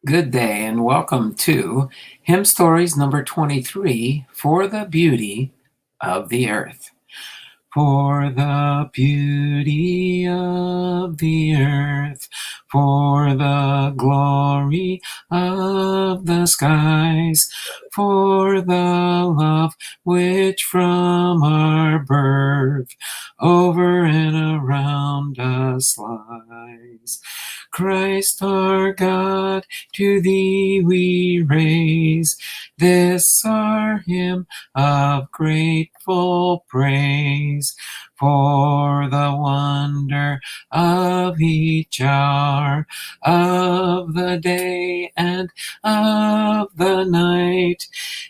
Good day and welcome to Hymn Stories number 23, For the Beauty of the Earth. For the beauty of the earth, for the glory of the skies, for the love which from our birth over and around us lies. Christ our God, to thee we raise this our hymn of grateful praise, for the wonder of each hour of the day and of the night,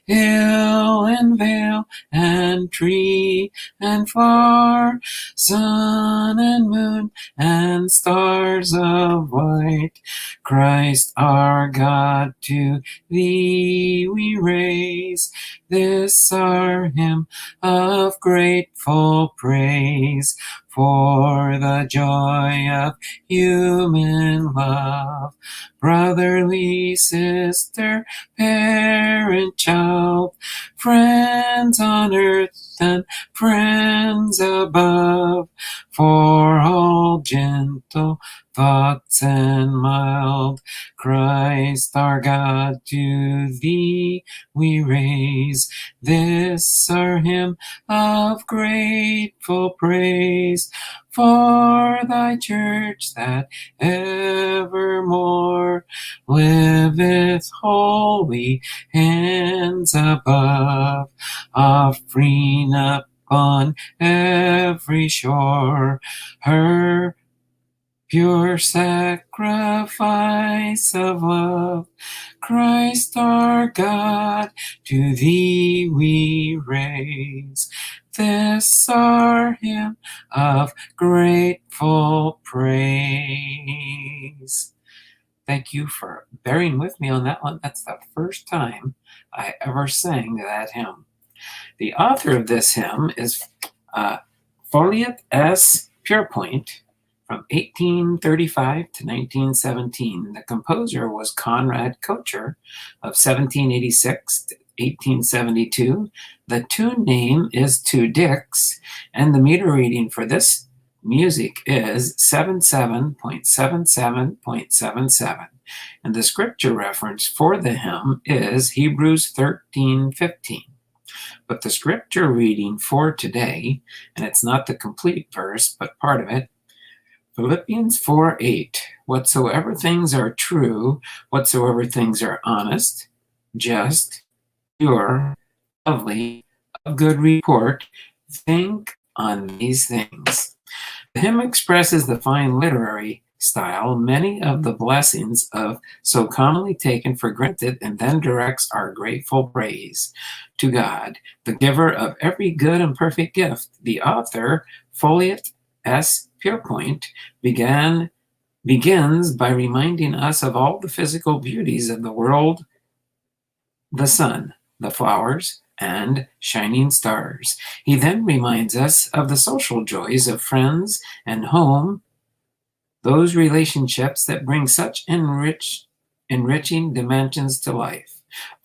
hill and vale and tree and far, sun and moon and stars of light. Christ our God, to thee we raise this our hymn of grateful praise, for the joy of human love, brotherly sister, parent, child, friends on earth and friends above, for all gentle thoughts and mild. Christ our God, to thee we raise this our hymn of grateful praise, for thy church that evermore liveth holy hands above, offering up on every shore her pure sacrifice of love. Christ our God, to thee we raise this our hymn of grateful praise. Thank you for bearing with me on that one. That's the first time I ever sang that hymn. The author of this hymn is Folliot S. Pierpoint, from 1835 to 1917. The composer was Conrad Kocher of 1786 to 1872. The tune name is Two Dicks, and the meter reading for this music is 77.77.77. And the scripture reference for the hymn is Hebrews 13:15. But the scripture reading for today, and it's not the complete verse, but part of it, Philippians 4:8, whatsoever things are true, whatsoever things are honest, just, pure, lovely, of good report, think on these things. The hymn expresses the fine literary style, many of the blessings of so commonly taken for granted, and then directs our grateful praise to God, the giver of every good and perfect gift. The author, Folliot S. Pierpoint, begins by reminding us of all the physical beauties of the world, the sun, the flowers, and shining stars. He then reminds us of the social joys of friends and home, those relationships that bring such enriching dimensions to life.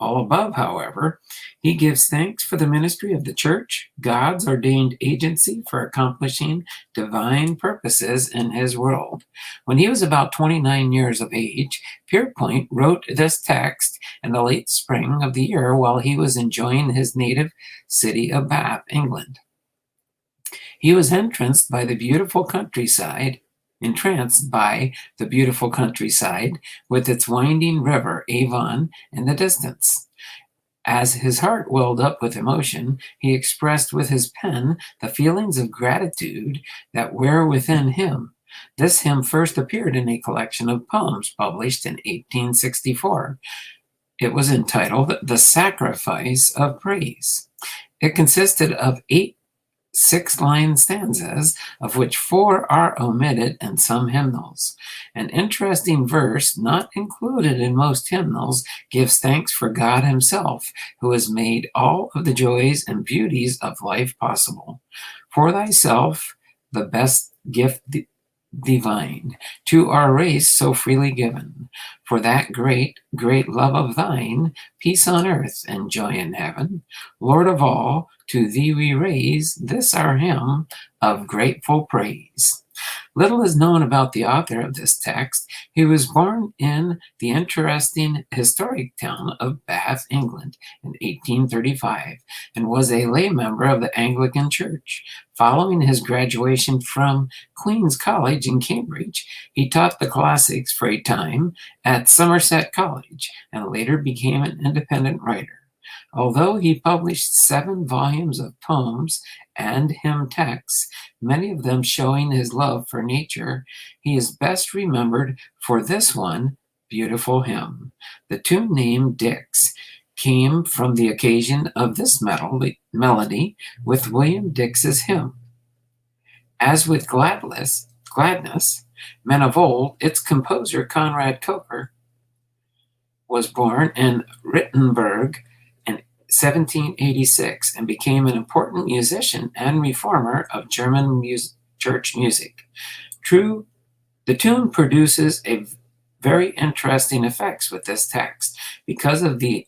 All above, however, he gives thanks for the ministry of the church, God's ordained agency for accomplishing divine purposes in his world. When he was about 29 years of age, Pierpoint wrote this text in the late spring of the year while he was enjoying his native city of Bath, England. He was entranced by the beautiful countryside with its winding river, Avon, in the distance. As his heart welled up with emotion, he expressed with his pen the feelings of gratitude that were within him. This hymn first appeared in a collection of poems published in 1864. It was entitled The Sacrifice of Praise. It consisted of 8 6-line stanzas, of which 4 are omitted in some hymnals. An interesting verse not included in most hymnals gives thanks for God himself, who has made all of the joys and beauties of life possible. For thyself, the best gift divine, to our race so freely given. For that great, great love of thine, peace on earth and joy in heaven. Lord of all, to thee we raise this our hymn of grateful praise. Little is known about the author of this text. He was born in the interesting historic town of Bath, England, in 1835, and was a lay member of the Anglican Church. Following his graduation from Queen's College in Cambridge, he taught the classics for a time at Somerset College, and later became an independent writer. Although he published 7 volumes of poems and hymn texts, many of them showing his love for nature, he is best remembered for this one, Beautiful Hymn. The tune name Dix came from the occasion of this melody with William Dix's hymn. As with Gladness, Men of Old, its composer Conrad Coker was born in Wittenberg in 1786 and became an important musician and reformer of German church music. The tune produces a very interesting effects with this text because of the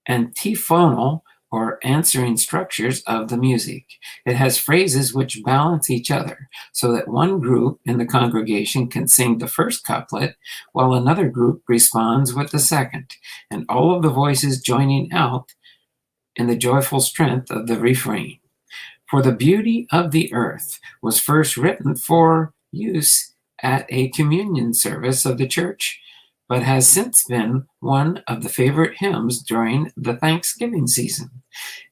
antiphonal or answering structures of the music. It has phrases which balance each other, so that one group in the congregation can sing the first couplet, while another group responds with the second, and all of the voices joining out in the joyful strength of the refrain. For the beauty of the earth was first written for use at a communion service of the church, but has since been one of the favorite hymns during the Thanksgiving season.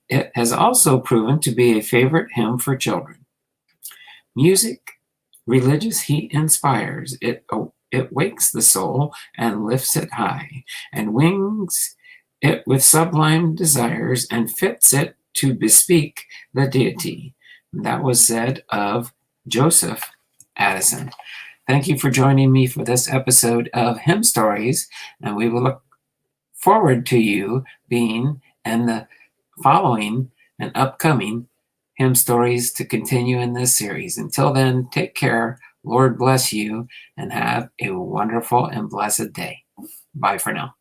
It has also proven to be a favorite hymn for children. Music, religious heat inspires. It wakes the soul and lifts it high, and wings it with sublime desires, and fits it to bespeak the deity. That was said of Joseph Addison. Thank you for joining me for this episode of Hymn Stories, and we will look forward to you being in the following and upcoming hymn stories to continue in this series. Until then, take care, Lord bless you, and have a wonderful and blessed day. Bye for now.